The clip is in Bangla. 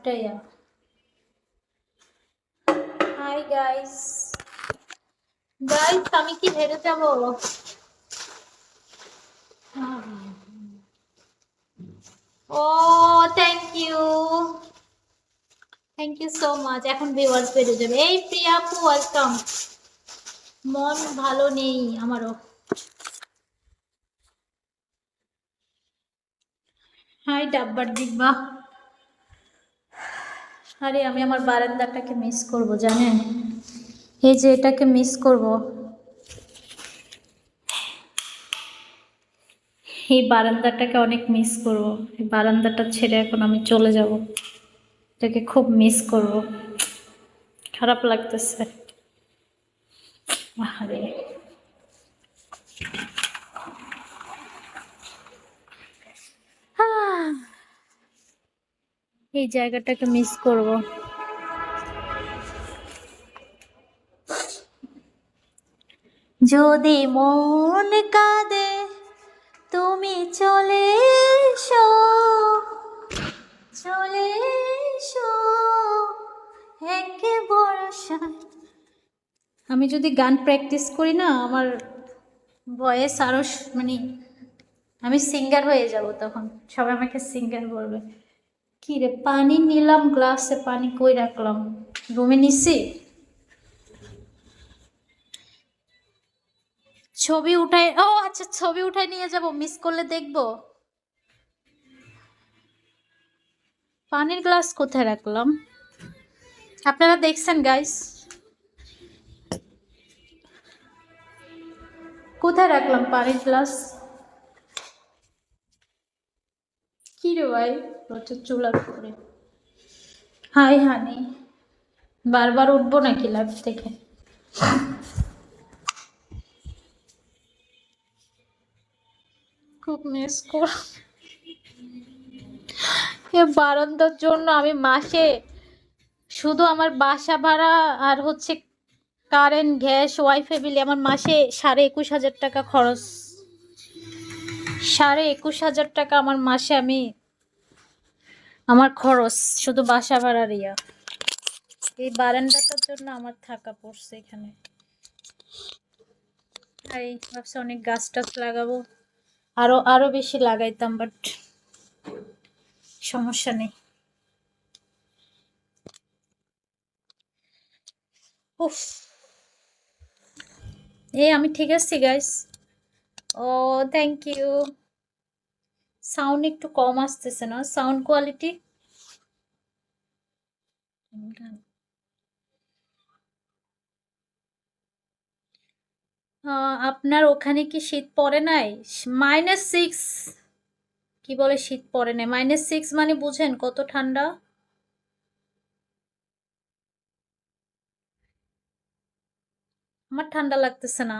একটাই। হাই গাইস, আমি কি হেরে যাব? ও থ্যাংক ইউ সো মাচ। এখন ভিউয়ার্স বেড়ে যাবে। এই প্রিয়া আপু ওয়েলকাম। মন ভালো নেই আমারও। হাই ডাব্বার দিব্বা। আরে আমি আমার বারান্দাটাকে মিস করব জানেন, এই যে এটাকে মিস করব, এই বারান্দাটাকে অনেক মিস করব। এই বারান্দাটা ছেড়ে এখন আমি চলে যাব, এটাকে খুব মিস করব, খারাপ লাগতেছে। আরে এই জায়গাটাকে মিস করব। যদি মন কাঁদে তুমি চলে এসো, চলে এসো একে বর্ষায়। আমি যদি গান প্র্যাকটিস করি না, আমার ভয়েস আরো মানে আমি সিঙ্গার হয়ে যাব তখন, সবাই আমাকে সিঙ্গার বলবে। কি রে, পানি নিলাম, গ্লাসে পানি কই রাখলাম? রুমে নিছি। ছবি উঠাই, ও আচ্ছা ছবি উঠাই নিয়ে যাব, মিস করলে দেখবো। পানির গ্লাস কোথায় রাখলাম আপনারা দেখছেন গাইস? কোথায় রাখলাম পানির গ্লাস? কি রে ভাই, চুলার উপরে। হাই হানি, বারবার উঠবো নাকি লাইভ থেকে? খুব মিস কর। এ বারান্দার জন্য আমি মাসে শুধু আমার বাসা ভাড়া আর হচ্ছে কারেন্ট, গ্যাস, ওয়াইফাই বিল আমার মাসে 21,500 টাকা খরচ। 21,500 টাকা আমার মাসে আমার খরচ শুধু বাসা ভাড়ার। এই বারান্দাটার জন্য আমার থাকা পড়ছে এখানে। এই ভাবছি অনেক গাছ টাছ লাগাবো, আরো বেশি লাগাইতাম, বাট সমস্যা নেই। উফ, আমি ঠিক আছি গাইস। ও থ্যাংক ইউ। সাউন্ড একটু কম আসতেছে না? সাউন্ড কোয়ালিটি আপনার ওখানে কি শীত পড়ে নাই? -6। কি বলে শীত পড়ে নাই? -6 মানে বুঝেন কত ঠান্ডা? আমার ঠান্ডা লাগতেছে না।